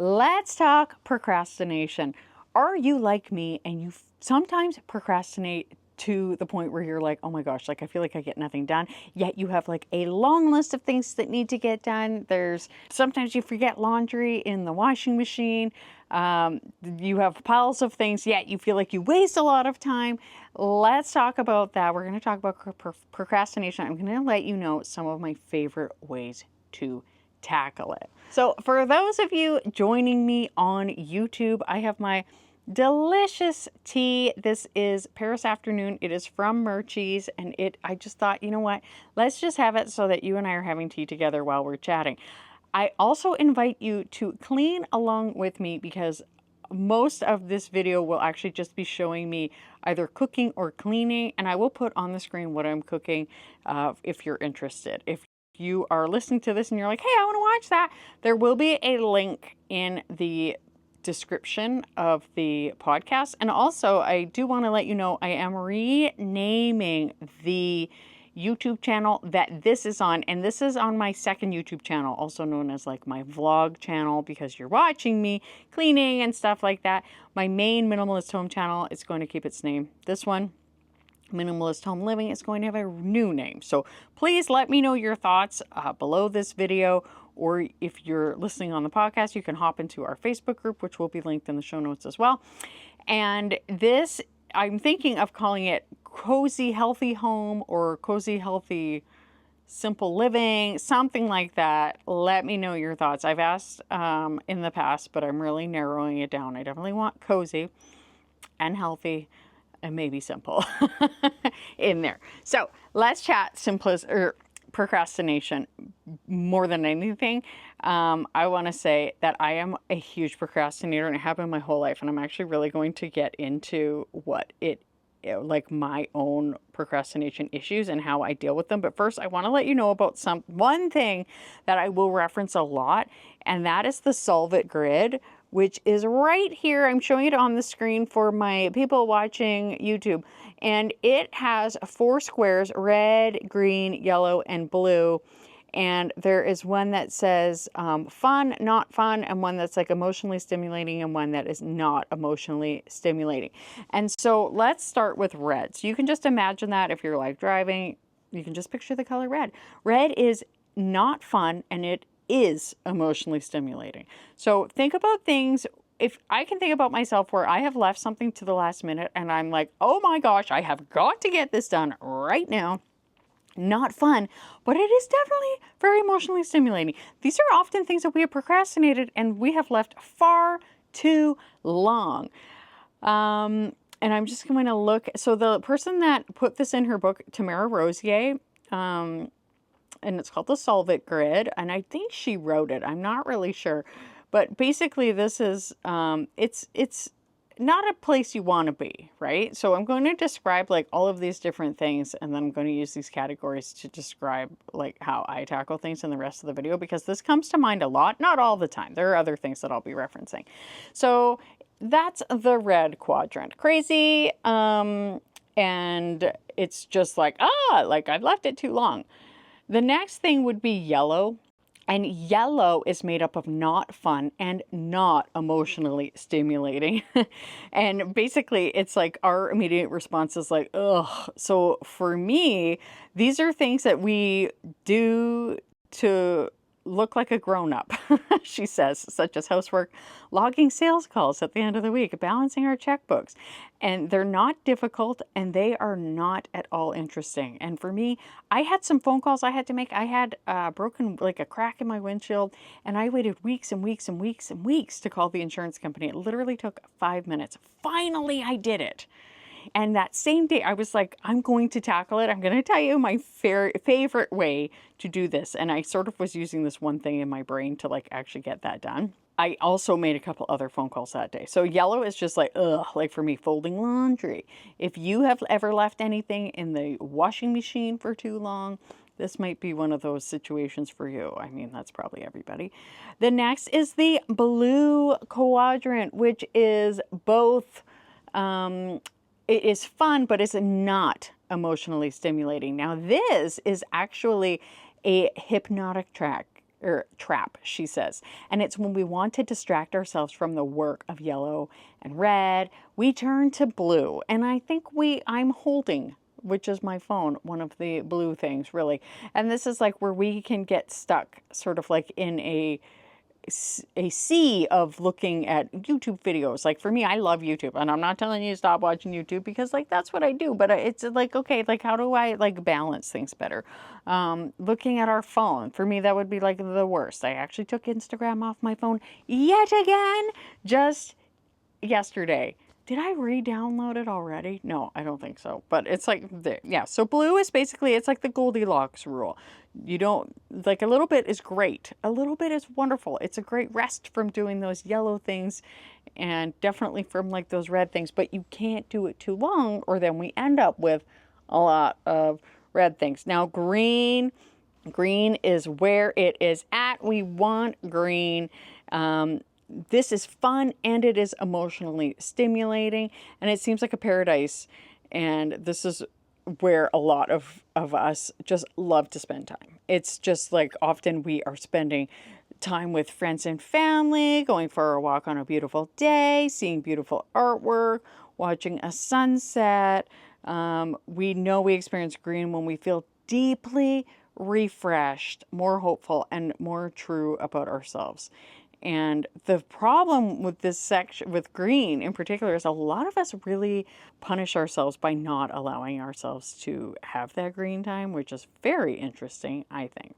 Let's talk procrastination. Are you like me and you sometimes procrastinate to the point where you're like, oh my gosh, like I feel like I get nothing done, yet you have like a long list of things that need to get done. There's sometimes you forget laundry in the washing machine. You have piles of things, yet you feel like you waste a lot of time. Let's talk about that. We're going to talk about procrastination. I'm going to let you know some of my favorite ways to tackle it. So for those of you joining me on YouTube, I have my delicious tea. This is Paris Afternoon. It is from Murchie's, and I just thought, you know what? Let's just have it so that you and I are having tea together while we're chatting. I also invite you to clean along with me because most of this video will actually just be showing me either cooking or cleaning, and I will put on the screen what I'm cooking if you're interested. If you are listening to this and you're like, hey, I want to watch that, there will be a link in the description of the podcast. And also, I do want to let you know I am renaming the YouTube channel that this is on, and this is on my second YouTube channel, also known as like my vlog channel, because you're watching me cleaning and stuff like that. My main minimalist home channel is going to keep its name. This one, Minimalist Home Living, is going to have a new name. So please let me know your thoughts below this video, or if you're listening on the podcast, you can hop into our Facebook group, which will be linked in the show notes as well. And this, I'm thinking of calling it Cozy Healthy Home or Cozy Healthy Simple Living, something like that. Let me know your thoughts. I've asked in the past, but I'm really narrowing it down. I definitely want cozy and healthy and maybe simple in there. So let's chat procrastination. More than anything, I want to say that I am a huge procrastinator, and I have been my whole life. And I'm actually really going to get into like my own procrastination issues and how I deal with them. But first, I want to let you know about one thing that I will reference a lot, and that is the Solve It grid, which is right here. I'm showing it on the screen for my people watching YouTube. And it has 4 squares, red, green, yellow, and blue. And there is one that says fun, not fun, and one that's like emotionally stimulating, and one that is not emotionally stimulating. And so let's start with red. So you can just imagine that if you're like driving, you can just picture the color red. Red is not fun, and it is emotionally stimulating. So think about things. If I can think about myself where I have left something to the last minute and I'm like, oh my gosh, I have got to get this done right now. Not fun, but it is definitely very emotionally stimulating. These are often things that we have procrastinated and we have left far too long. And I'm just going to look. So the person that put this in her book, Tamara Rosier, and it's called the Solve It Grid, and I think she wrote it. I'm not really sure, but basically this is it's not a place you want to be, right? So I'm going to describe like all of these different things, and then I'm going to use these categories to describe like how I tackle things in the rest of the video, because this comes to mind a lot, not all the time. There are other things that I'll be referencing. So that's the red quadrant. Crazy, and it's just like, like I've left it too long. The next thing would be yellow, and yellow is made up of not fun and not emotionally stimulating. And basically it's like our immediate response is like, ugh. So for me, these are things that we do to look like a grown-up, she says, such as housework, logging sales calls at the end of the week, balancing our checkbooks. And they're not difficult, and they are not at all interesting. And for me, I had some phone calls I had to make. I had broken, like a crack in my windshield, and I waited weeks and weeks and weeks and weeks to call the insurance company. It literally took 5 minutes. Finally, I did it. And that same day, I was like, I'm going to tackle it. I'm going to tell you my favorite way to do this. And I sort of was using this one thing in my brain to like actually get that done. I also made a couple other phone calls that day. So yellow is just like, ugh, like for me, folding laundry. If you have ever left anything in the washing machine for too long, this might be one of those situations for you. I mean, that's probably everybody. The next is the blue quadrant, which is both, it is fun, but it's not emotionally stimulating. Now, this is actually a hypnotic track. trap, she says. And it's when we want to distract ourselves from the work of yellow and red, we turn to blue. And I think I'm holding, which is my phone, one of the blue things, really. And this is like where we can get stuck sort of like in a sea of looking at YouTube videos. Like for me, I love YouTube, and I'm not telling you to stop watching YouTube, because like that's what I do, but it's like, okay, like how do I like balance things better? Looking at our phone, for me, that would be like the worst. I actually took Instagram off my phone yet again, just yesterday. Did I re-download it already? No, I don't think so. But it's like, yeah. So blue is basically, it's like the Goldilocks rule. You don't, like a little bit is great. A little bit is wonderful. It's a great rest from doing those yellow things, and definitely from like those red things. But you can't do it too long, or then we end up with a lot of red things. Now green is where it is at. We want green. This is fun, and it is emotionally stimulating, and it seems like a paradise. And this is where a lot of us just love to spend time. It's just like often we are spending time with friends and family, going for a walk on a beautiful day, seeing beautiful artwork, watching a sunset. We know we experience green when we feel deeply refreshed, more hopeful, and more true about ourselves. And the problem with this section, with green in particular, is a lot of us really punish ourselves by not allowing ourselves to have that green time, which is very interesting, I think.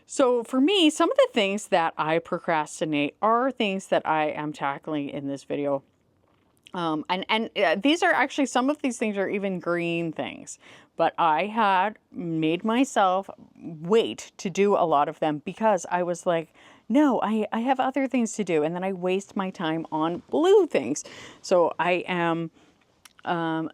So for me, some of the things that I procrastinate are things that I am tackling in this video. These are actually, some of these things are even green things, but I had made myself wait to do a lot of them because I was like, no, I have other things to do. And then I waste my time on blue things. So I am I'm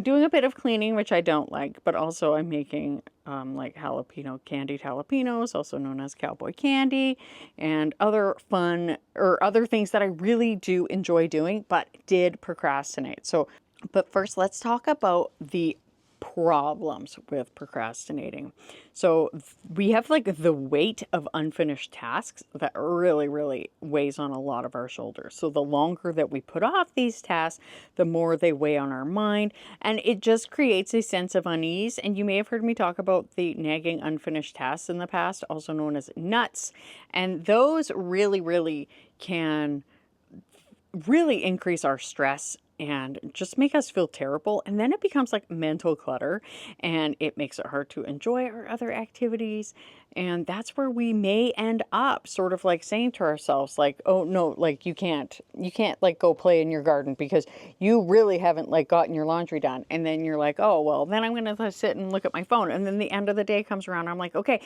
doing a bit of cleaning, which I don't like, but also I'm making like candied jalapenos, also known as cowboy candy, and other fun or other things that I really do enjoy doing, but did procrastinate. So, but first let's talk about the problems with procrastinating. So we have like the weight of unfinished tasks that really, really weighs on a lot of our shoulders. So the longer that we put off these tasks, the more they weigh on our mind, and it just creates a sense of unease. And you may have heard me talk about the nagging unfinished tasks in the past, also known as nuts. And those really, really can really increase our stress and just make us feel terrible. And then it becomes like mental clutter, and it makes it hard to enjoy our other activities. And that's where we may end up sort of like saying to ourselves, like, oh no, like you can't like go play in your garden because you really haven't like gotten your laundry done. And then you're like, oh, well, then I'm going to sit and look at my phone. And then the end of the day comes around. I'm like, okay,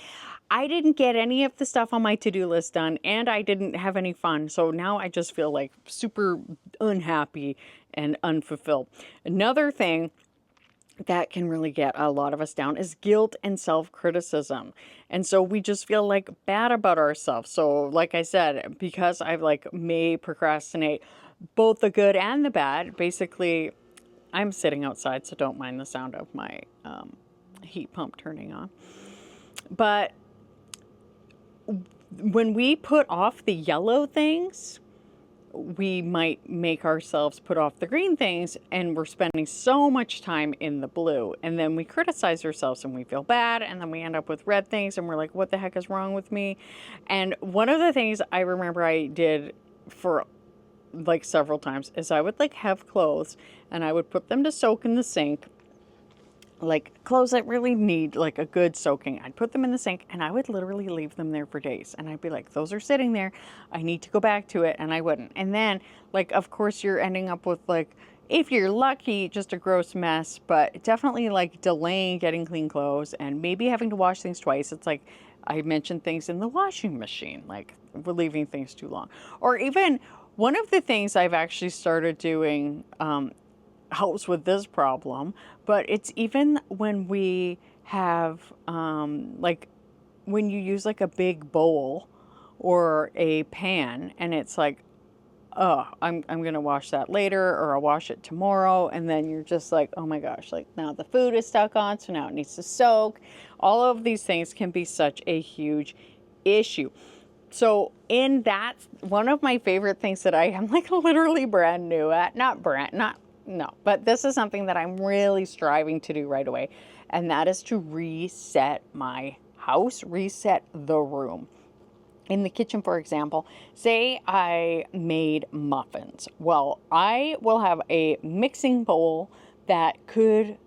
I didn't get any of the stuff on my to-do list done, and I didn't have any fun. So now I just feel like super unhappy and unfulfilled. Another thing that can really get a lot of us down is guilt and self-criticism. And so we just feel like bad about ourselves. So like I said, because I've like may procrastinate both the good and the bad, basically I'm sitting outside, so don't mind the sound of my heat pump turning on. But when we put off the yellow things, we might make ourselves put off the green things, and we're spending so much time in the blue, and then we criticize ourselves and we feel bad, and then we end up with red things and we're like, what the heck is wrong with me? And one of the things I remember I did for like several times is I would like have clothes and I would put them to soak in the sink, like clothes that really need like a good soaking. I'd put them in the sink and I would literally leave them there for days. And I'd be like, those are sitting there, I need to go back to it. And I wouldn't. And then like, of course you're ending up with like, if you're lucky, just a gross mess, but definitely like delaying getting clean clothes and maybe having to wash things twice. It's like, I mentioned things in the washing machine, like we're leaving things too long. Or even one of the things I've actually started doing, helps with this problem, but it's even when we have like when you use like a big bowl or a pan and it's like, oh, I'm gonna wash that later, or I'll wash it tomorrow, and then you're just like, oh my gosh, like now the food is stuck on, so now it needs to soak. All of these things can be such a huge issue. So in that, one of my favorite things that I am like literally brand new at, but this is something that I'm really striving to do right away. And that is to reset my house, reset the room. In the kitchen, for example, say I made muffins. Well, I will have a mixing bowl that could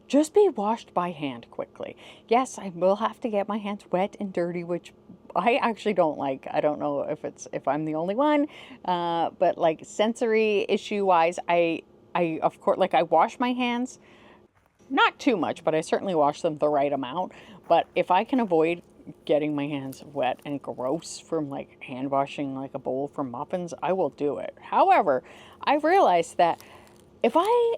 just be washed by hand quickly. Yes, I will have to get my hands wet and dirty, which I actually don't like. I don't know if I'm the only one, but like sensory issue wise, I of course, like, I wash my hands, not too much, but I certainly wash them the right amount. But if I can avoid getting my hands wet and gross from like hand washing like a bowl for muffins, I will do it. However, I realized that if I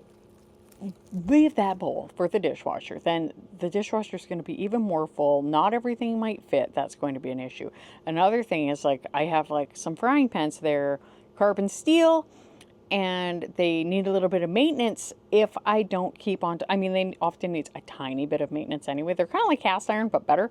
leave that bowl for the dishwasher, then the dishwasher is going to be even more full. Not everything might fit. That's going to be an issue. Another thing is, like, I have like some frying pans. They're carbon steel and they need a little bit of maintenance if I don't keep on. I mean, they often need a tiny bit of maintenance anyway. They're kind of like cast iron, but better.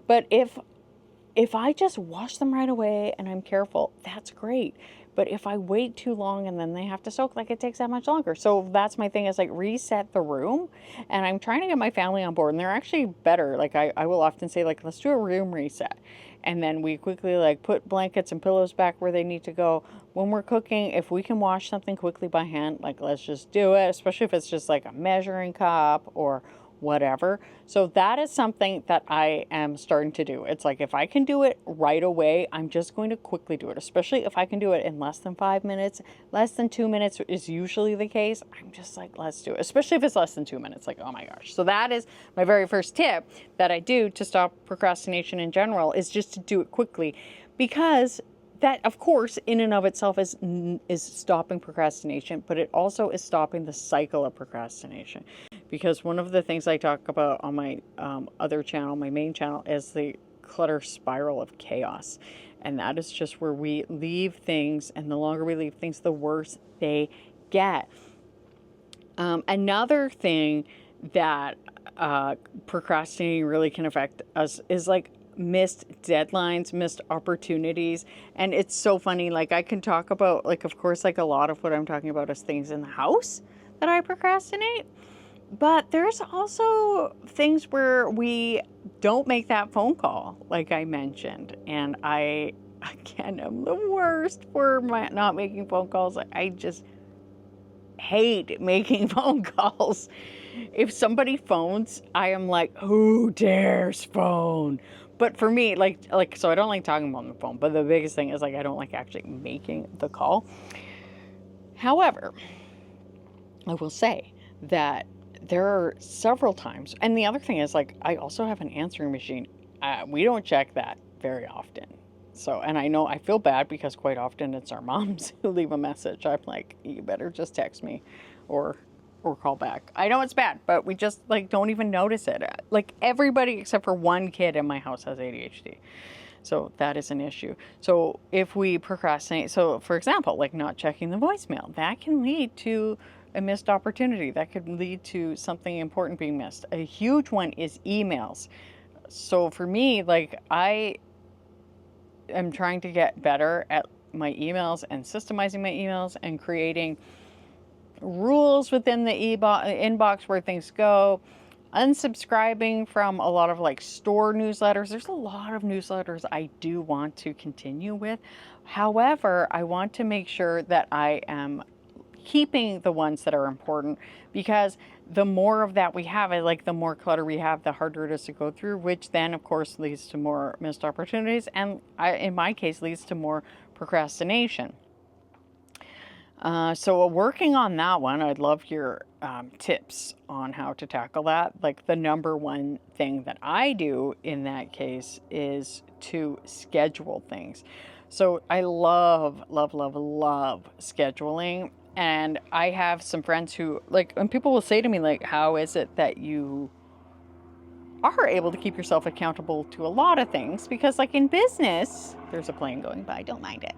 But if I just wash them right away and I'm careful, that's great. But if I wait too long and then they have to soak, like, it takes that much longer. So that's my thing, is like reset the room. And I'm trying to get my family on board, and they're actually better. Like, I will often say, like, let's do a room reset. And then we quickly like put blankets and pillows back where they need to go. When we're cooking, if we can wash something quickly by hand, like, let's just do it, especially if it's just like a measuring cup or whatever. So that is something that I am starting to do. It's like, if I can do it right away, I'm just going to quickly do it, especially if I can do it in less than 5 minutes. Less than 2 minutes is usually the case. I'm just like, let's do it, especially if it's less than 2 minutes. Like, oh my gosh. So that is my very first tip that I do to stop procrastination in general, is just to do it quickly, because that, of course, in and of itself is stopping procrastination, but it also is stopping the cycle of procrastination. Because one of the things I talk about on my other channel, my main channel, is the clutter spiral of chaos. And that is just where we leave things, and the longer we leave things, the worse they get. Another thing that procrastinating really can affect us is like missed deadlines, missed opportunities. And it's so funny, like, I can talk about, like, of course, like, a lot of what I'm talking about is things in the house that I procrastinate. But there's also things where we don't make that phone call, like I mentioned. And I, again, am the worst for not making phone calls. I just hate making phone calls. If somebody phones, I am like, who dares phone? But for me, so I don't like talking on the phone. But the biggest thing is, like, I don't like actually making the call. However, I will say that there are several times, and the other thing is, like, I also have an answering machine. We don't check that very often. So, and I know I feel bad because quite often it's our moms who leave a message. I'm like, you better just text me or call back. I know it's bad, but we just, like, don't even notice it. Like, everybody except for one kid in my house has ADHD. So that is an issue. So if we procrastinate, so for example, like not checking the voicemail, that can lead to a missed opportunity. That could lead to something important being missed. A huge one is emails. So for me, like, I am trying to get better at my emails and systemizing my emails and creating rules within the inbox where things go. Unsubscribing from a lot of like store newsletters. There's a lot of newsletters I do want to continue with. However, I want to make sure that I am keeping the ones that are important, because the more of that we have, like, the more clutter we have, the harder it is to go through, which then of course leads to more missed opportunities, and in my case leads to more procrastination. So working on that one, I'd love your tips on how to tackle that. Like, the number one thing that I do in that case is to schedule things. So I love, love, love, love scheduling. And I have some friends who, like, and people will say to me, like, how is it that you are able to keep yourself accountable to a lot of things? Because, like, in business, there's a plane going by, don't mind it.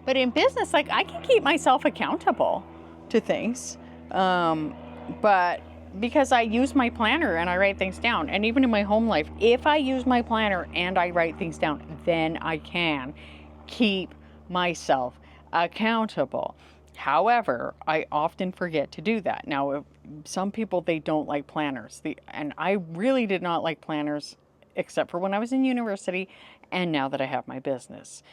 But in business, like, I can keep myself accountable to things. But because I use my planner and I write things down. And even in my home life, if I use my planner and I write things down, then I can keep myself accountable. However, I often forget to do that. Now, if some people, they don't like planners. And I really did not like planners except for when I was in university and now that I have my business.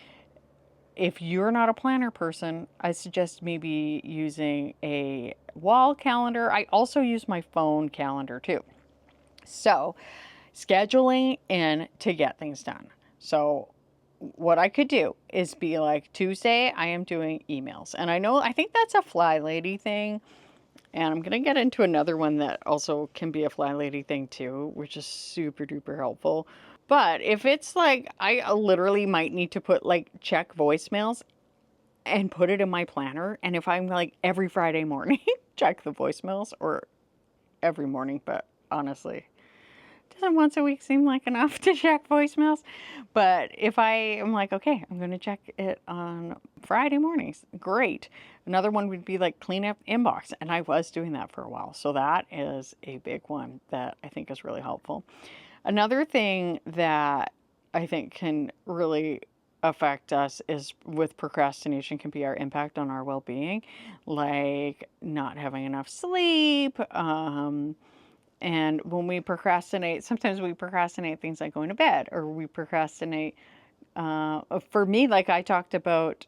If you're not a planner person, I suggest maybe using a wall calendar. I also use my phone calendar too. So, scheduling in to get things done. So, what I could do is be like, Tuesday, I am doing emails. And I think that's a fly lady thing. And I'm going to get into another one that also can be a fly lady thing too, which is super duper helpful. But if it's like, I literally might need to put like check voicemails and put it in my planner. And if I'm like every Friday morning, check the voicemails, or every morning, but honestly, doesn't once a week seem like enough to check voicemails? But if I am like, okay, I'm going to check it on Friday mornings, great. Another one would be like clean up inbox. And I was doing that for a while. So that is a big one that I think is really helpful. Another thing that I think can really affect us is with procrastination can be our impact on our well-being, like not having enough sleep. And when we procrastinate, sometimes we procrastinate things like going to bed, or we procrastinate. For me, like I talked about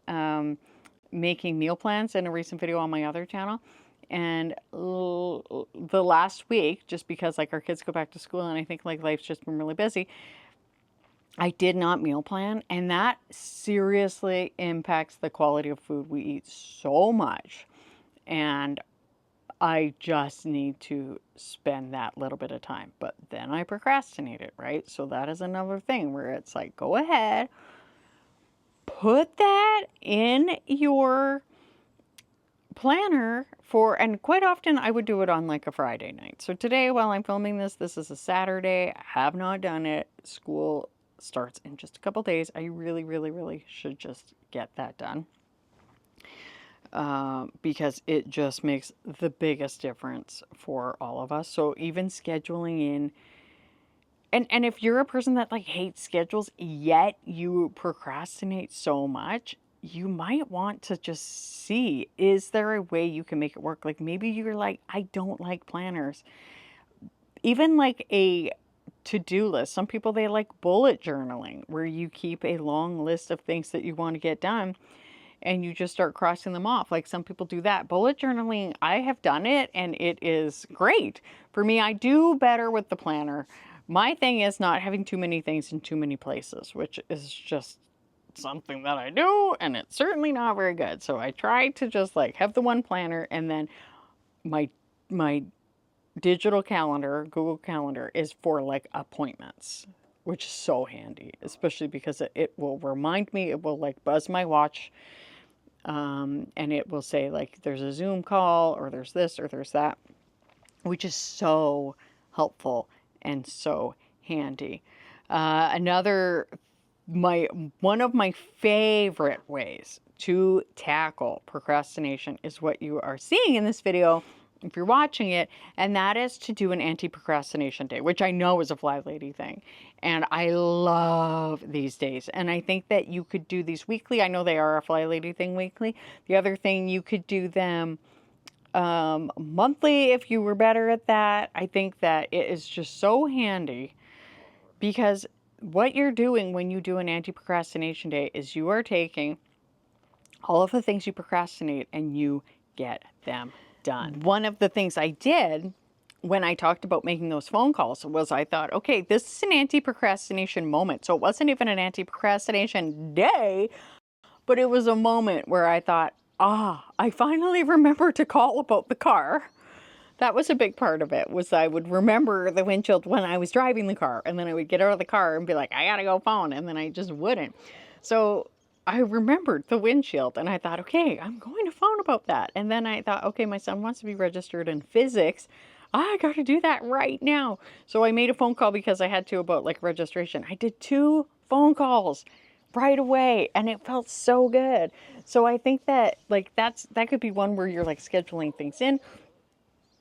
making meal plans in a recent video on my other channel. And the last week, just because like our kids go back to school and I think like life's just been really busy, I did not meal plan. And that seriously impacts the quality of food we eat so much. And I just need to spend that little bit of time. But then I procrastinate it, right? So that is another thing where it's like, go ahead, put that in your planner for, and quite often I would do it on like a Friday night. So today, while I'm filming this, this is a Saturday. I have not done it. School starts in just a couple days. I really, really, really should just get that done. Because it just makes the biggest difference for all of us. So even scheduling in, and if you're a person that like hates schedules, yet you procrastinate so much, you might want to just see, is there a way you can make it work? Like maybe you're like, I don't like planners. Even like a to-do list. Some people, they like bullet journaling, where you keep a long list of things that you want to get done and you just start crossing them off. Like some people do that. Bullet journaling, I have done it and it is great. For me, I do better with the planner. My thing is not having too many things in too many places, which is just something that I do, and it's certainly not very good. So I try to just like have the one planner, and then my digital calendar, Google Calendar, is for like appointments, which is so handy, especially because it will remind me, it will like buzz my watch, and it will say like there's a Zoom call, or there's this, or there's that, which is so helpful and so handy. One of my favorite ways to tackle procrastination is what you are seeing in this video if you're watching it, and that is to do an anti-procrastination day, which I know is a fly lady thing. And I love these days. And I think that you could do these weekly. I know they are a fly lady thing weekly. The other thing, you could do them monthly if you were better at that. I think that it is just so handy, because what you're doing when you do an anti-procrastination day is you are taking all of the things you procrastinate and you get them done. One of the things I did when I talked about making those phone calls was I thought, okay, this is an anti-procrastination moment. So it wasn't even an anti-procrastination day, but it was a moment where I thought, I finally remembered to call about the car. That was a big part of it, was I would remember the windshield when I was driving the car, and then I would get out of the car and be like, I gotta go phone, and then I just wouldn't. So I remembered the windshield, and I thought, okay, I'm going to phone about that. And then I thought, okay, my son wants to be registered in physics. I got to do that right now. So I made a phone call because I had to about like registration. I did 2 phone calls right away, and it felt so good. So I think that like that could be one where you're like scheduling things in.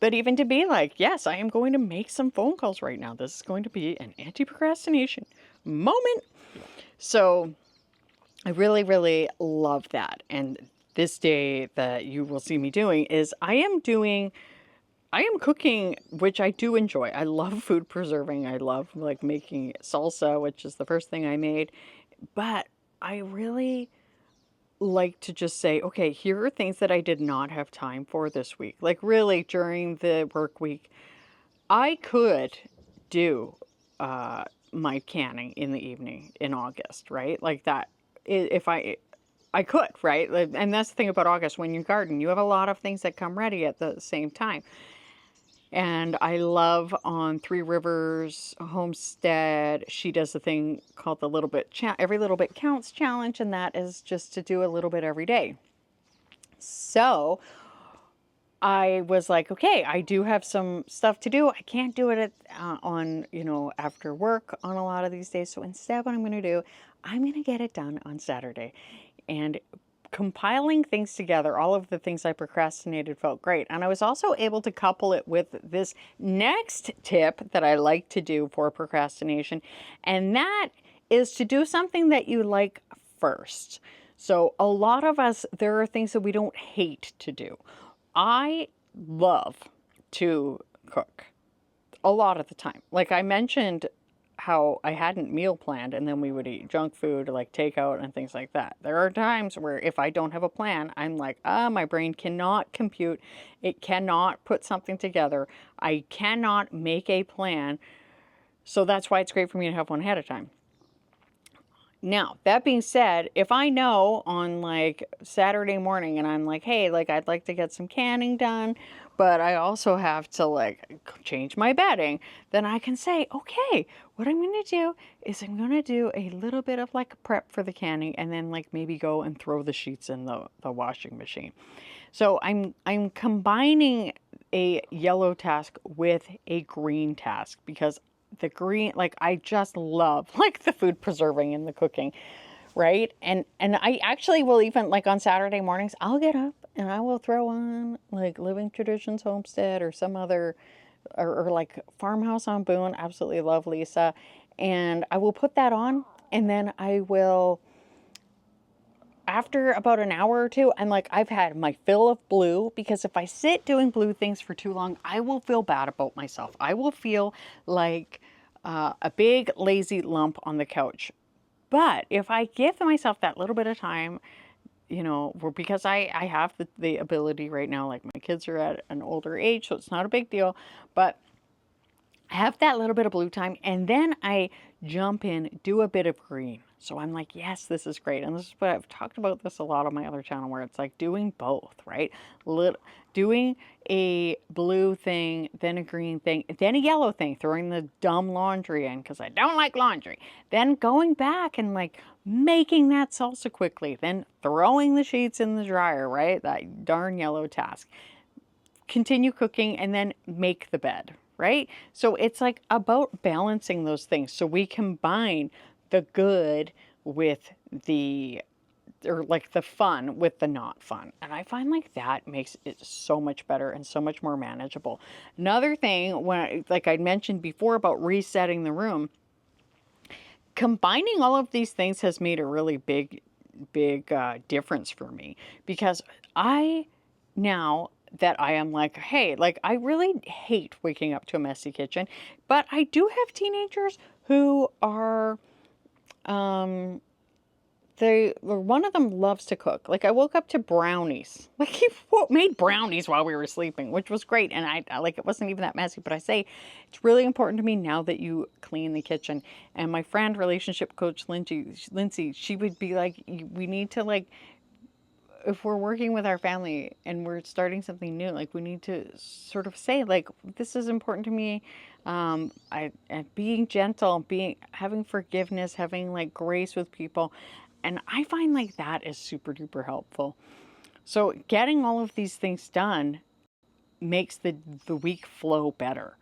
But even to be like, yes, I am going to make some phone calls right now. This is going to be an anti-procrastination moment. So I really, really love that. And this day that you will see me doing is I am cooking, which I do enjoy. I love food preserving. I love like making salsa, which is the first thing I made. But I really like to just say, okay, here are things that I did not have time for this week. Like really during the work week, I could do my canning in the evening in August, right? Like that, if I could, right? And that's the thing about August. When you garden, you have a lot of things that come ready at the same time. And I love on Three Rivers Homestead, she does a thing called the little bit, every little bit counts challenge. And that is just to do a little bit every day. So I was like, okay, I do have some stuff to do. I can't do it on, after work on a lot of these days. So instead, what I'm going to do, I'm going to get it done on Saturday. And compiling things together, all of the things I procrastinated felt great. And I was also able to couple it with this next tip that I like to do for procrastination. And that is to do something that you like first. So a lot of us, there are things that we don't hate to do. I love to cook a lot of the time. Like I mentioned how I hadn't meal planned and then we would eat junk food like takeout and things like that. There are times where if I don't have a plan, I'm like, my brain cannot compute. It cannot put something together. I cannot make a plan. So that's why it's great for me to have one ahead of time. Now, that being said, if I know on like Saturday morning and I'm like, hey, like I'd like to get some canning done, but I also have to like change my bedding, then I can say, okay, what I'm going to do is I'm going to do a little bit of like prep for the canning and then like maybe go and throw the sheets in the washing machine. So I'm combining a yellow task with a green task because the green, like I just love like the food preserving and the cooking, right? And I actually will even like on Saturday mornings, I'll get up and I will throw on like Living Traditions Homestead or some other, or like Farmhouse on Boone. Absolutely love Lisa. And I will put that on and then I will, after about an hour or two, I'm like, I've had my fill of blue because if I sit doing blue things for too long, I will feel bad about myself. I will feel like a big lazy lump on the couch. But if I give myself that little bit of time, because I have the ability right now, like my kids are at an older age, so it's not a big deal, but I have that little bit of blue time and then I jump in, do a bit of green. So I'm like, yes, this is great. And this is what I've talked about this a lot on my other channel where it's like doing both, right? Doing a blue thing, then a green thing, then a yellow thing, throwing the dumb laundry in because I don't like laundry. Then going back and like making that salsa quickly, then throwing the sheets in the dryer, right? That darn yellow task. Continue cooking and then make the bed, right? So it's like about balancing those things. So we combine the good with or like the fun with the not fun. And I find like that makes it so much better and so much more manageable. Another thing, like I mentioned before about resetting the room, combining all of these things has made a really big difference for me because now that I am like, hey, like I really hate waking up to a messy kitchen, but I do have teenagers who are, one of them loves to cook. Like I woke up to brownies. Like he made brownies while we were sleeping, which was great. And I like, it wasn't even that messy, but I say it's really important to me now that you clean the kitchen. And my friend, relationship coach Lindsay, she would be like, we need to like, if we're working with our family and we're starting something new, like we need to sort of say like, this is important to me. And being gentle, having forgiveness, having like grace with people. And I find like that is super duper helpful. So getting all of these things done makes the week flow better.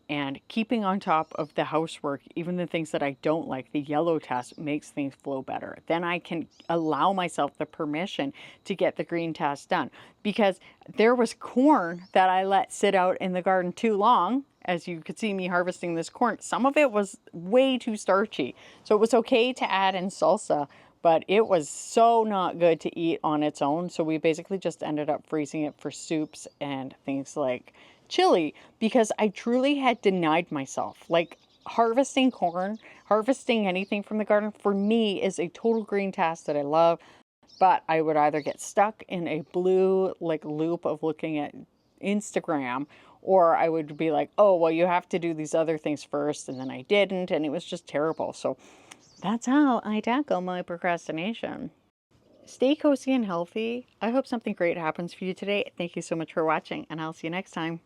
and keeping on top of the housework, even the things that I don't like, the yellow task makes things flow better. Then I can allow myself the permission to get the green task done. Because there was corn that I let sit out in the garden too long. As you could see me harvesting this corn, some of it was way too starchy. So it was okay to add in salsa, but it was so not good to eat on its own. So we basically just ended up freezing it for soups and things like chili, because I truly had denied myself. Like, harvesting corn, harvesting anything from the garden for me is a total green task that I love. But I would either get stuck in a blue like loop of looking at Instagram, or I would be like, oh, well, you have to do these other things first. And then I didn't. And it was just terrible. So that's how I tackle my procrastination. Stay cozy and healthy. I hope something great happens for you today. Thank you so much for watching, and I'll see you next time.